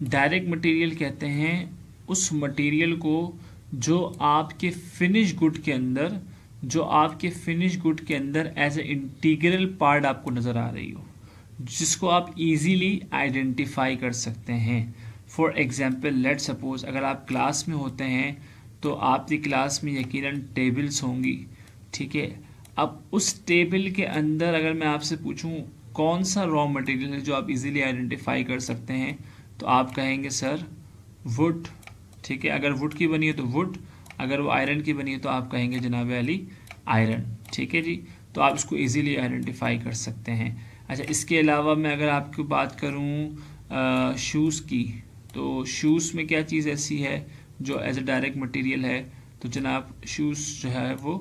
Direct material कहते हैं उस मटेरियल को जो आपके फिनिश गुड के अंदर एज ए इंटीग्रल पार्ट आपको नज़र आ रही हो, जिसको आप इजीली आइडेंटिफाई कर सकते हैं। फॉर एग्जांपल लेट सपोज अगर आप क्लास में होते हैं तो आपकी क्लास में यकीनन टेबल्स होंगी, ठीक है। अब उस टेबल के अंदर अगर मैं आपसे पूछूं कौन सा रॉ मटेरियल है जो आप इजीली आइडेंटिफाई कर सकते हैं, तो आप कहेंगे सर वुड, ठीक है। अगर वुड की बनी है तो वुड, अगर वो आयरन की बनी है तो आप कहेंगे जनाब अली आयरन, ठीक है जी। तो आप इसको इजीली आइडेंटिफाई कर सकते हैं। अच्छा, इसके अलावा मैं अगर आपको बात करूं शूज़ की, तो शूज़ में क्या चीज़ ऐसी है जो एज ए डायरेक्ट मटेरियल है, तो जनाब शूज़ जो है वो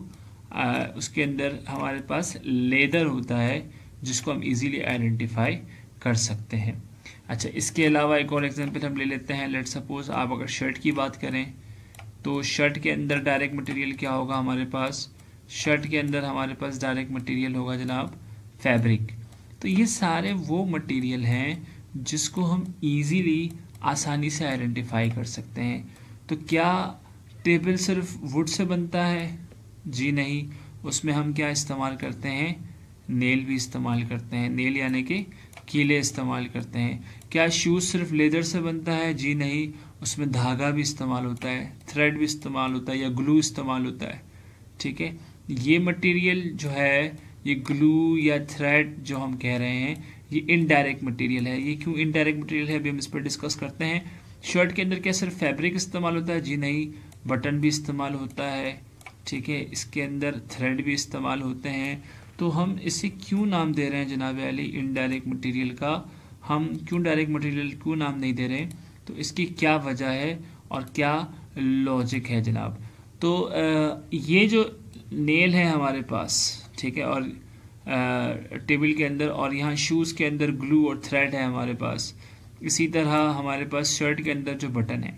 उसके अंदर हमारे पास लेदर होता है जिसको हम इजीली आइडेंटिफाई कर सकते हैं। अच्छा, इसके अलावा एक और एग्जांपल हम ले लेते हैं। लेट सपोज आप अगर शर्ट की बात करें तो शर्ट के अंदर डायरेक्ट मटेरियल क्या होगा हमारे पास, शर्ट के अंदर हमारे पास डायरेक्ट मटेरियल होगा जनाब फैब्रिक। तो ये सारे वो मटेरियल हैं जिसको हम इजीली आसानी से आइडेंटिफाई कर सकते हैं। तो क्या टेबल सिर्फ वुड से बनता है? जी नहीं, उसमें हम क्या इस्तेमाल करते हैं, नेल भी इस्तेमाल करते हैं, नेल यानी कि कीले इस्तेमाल करते हैं। क्या शूज़ सिर्फ लेदर से बनता है? जी नहीं, उसमें धागा भी इस्तेमाल होता है, थ्रेड भी इस्तेमाल होता है या ग्लू इस्तेमाल होता है, ठीक है। ये मटेरियल जो है, ये ग्लू या थ्रेड जो हम कह रहे हैं, ये इनडायरेक्ट मटेरियल है। ये क्यों इनडायरेक्ट मटेरियल है अभी हम इस पर डिस्कस करते हैं। शर्ट के अंदर क्या सिर्फ फैब्रिक इस्तेमाल होता है? जी नहीं, बटन भी इस्तेमाल होता है, ठीक है। इसके अंदर थ्रेड भी इस्तेमाल होते हैं। तो हम इसे क्यों नाम दे रहे हैं जनाब अली इनडायरेक्ट मटेरियल का, हम क्यों डायरेक्ट मटेरियल क्यों नाम नहीं दे रहे हैं, तो इसकी क्या वजह है और क्या लॉजिक है जनाब। तो ये जो नेल है हमारे पास, ठीक है, और टेबल के अंदर, और यहाँ शूज़ के अंदर ग्लू और थ्रेड है हमारे पास, इसी तरह हमारे पास शर्ट के अंदर जो बटन है,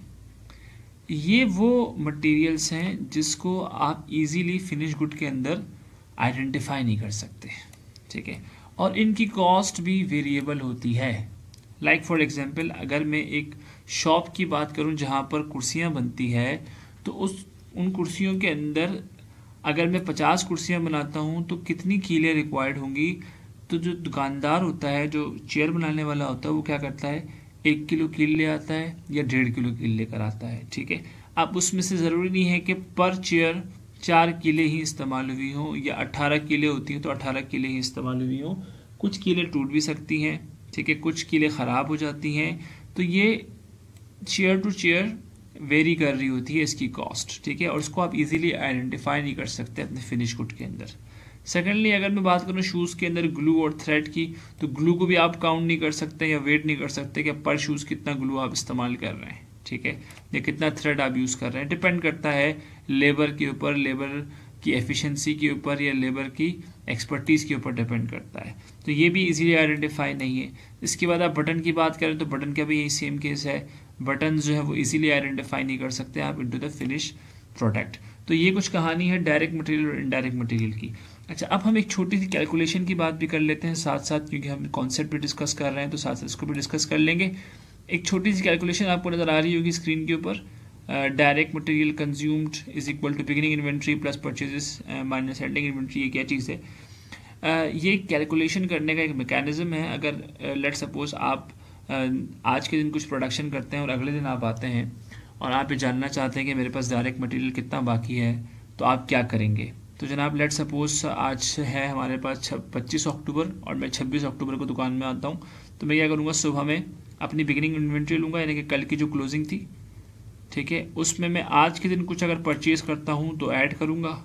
ये वो मटेरियल्स हैं जिसको आप इजीली फिनिश गुड के अंदर आइडेंटिफाई नहीं कर सकते, ठीक है। और इनकी कॉस्ट भी वेरिएबल होती है। लाइक फॉर एग्जांपल अगर मैं एक शॉप की बात करूं जहां पर कुर्सियां बनती है, तो उन कुर्सियों के अंदर अगर मैं 50 कुर्सियां बनाता हूं तो कितनी कीलें रिक्वायर्ड होंगी। तो जो दुकानदार होता है, जो चेयर बनाने वाला होता है, वो क्या करता है, 1 किलो कील ले आता है या 1.5 किलो कील लेकर आता है, ठीक है। अब उसमें से ज़रूरी नहीं है कि पर चेयर 4 कीले ही इस्तेमाल हुई हों या 18 कीले होती हैं तो 18 कीले ही इस्तेमाल हुई हों। कुछ कीले टूट भी सकती हैं, ठीक है, कुछ कीले ख़राब हो जाती हैं। तो ये चेयर टू चेयर वेरी कर रही होती है इसकी कॉस्ट, ठीक है, और उसको आप इजीली आइडेंटिफाई नहीं कर सकते अपने फिनिश गुड के अंदर। सेकेंडली अगर मैं बात करूँ शूज़ के अंदर ग्लू और थ्रेड की, तो ग्लू को भी आप काउंट नहीं कर सकते या वेट नहीं कर सकते कि पर शूज़ कितना ग्लू आप इस्तेमाल कर रहे हैं, ठीक है, या कितना थ्रेड आप यूज़ कर रहे हैं। डिपेंड करता है लेबर के ऊपर, लेबर की एफिशिएंसी के ऊपर या लेबर की एक्सपर्टीज़ के ऊपर डिपेंड करता है। तो ये भी इजीली आइडेंटिफाई नहीं है। इसके बाद आप बटन की बात करें तो बटन का भी यही सेम केस है। बटन जो है वो इजीली आइडेंटिफाई नहीं कर सकते आप इनटू द फिनिश प्रोडक्ट। तो ये कुछ कहानी है डायरेक्ट मटेरियल और इनडायरेक्ट मटेरियल की। अच्छा, अब हम एक छोटी सी कैलकुलेशन की बात भी कर लेते हैं साथ साथ, क्योंकि हम कॉन्सेप्ट भी डिस्कस कर रहे हैं तो साथ साथ इसको भी डिस्कस कर लेंगे। एक छोटी सी कैलकुलेशन आपको नज़र आ रही होगी स्क्रीन के ऊपर। Direct material consumed is equal to beginning inventory plus purchases minus ending inventory. ये क्या चीज़ है? ये कैलकुलेशन करने का एक मैकेनिज्म है। अगर लेट सपोज आप आज के दिन कुछ प्रोडक्शन करते हैं और अगले दिन आप आते हैं और आप ये जानना चाहते हैं कि मेरे पास डायरेक्ट मटेरियल कितना बाकी है, तो आप क्या करेंगे? तो जनाब लेट सपोज आज है हमारे पास 25 अक्टूबर और मैं 26 अक्टूबर को दुकान में आता हूँ, तो मैं क्या करूँगा, सुबह में अपनी बिगिनिंग इन्वेंट्री लूँगा, यानी कि कल की जो क्लोजिंग थी, ठीक है, उसमें मैं आज के दिन कुछ अगर परचेज़ करता हूँ तो ऐड करूँगा,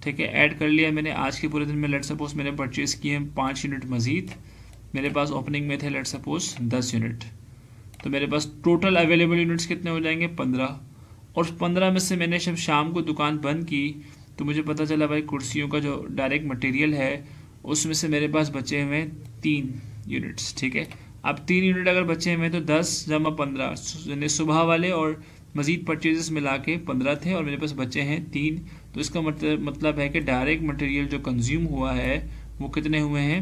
ठीक है। ऐड कर लिया मैंने आज के पूरे दिन में, लेट सपोज मैंने परचेज़ किए 5 यूनिट मज़ीद, मेरे पास ओपनिंग में थे लेट सपोज 10 यूनिट, तो मेरे पास टोटल अवेलेबल यूनिट्स कितने हो जाएंगे 15। और 15 में से मैंने जब शाम को दुकान बंद की तो मुझे पता चला भाई कुर्सियों का जो डायरेक्ट मटेरियल है उसमें से मेरे पास बचे हुए 3 यूनिट्स, ठीक है। अब 3 यूनिट अगर बचे हुए तो 10 जमा 15, यानी सुबह वाले और मज़ीद परचेजेस मिला के 15 थे और मेरे पास बचे हैं 3। तो इसका मतलब है कि डायरेक्ट मटेरियल जो कंज्यूम हुआ है वो कितने हुए हैं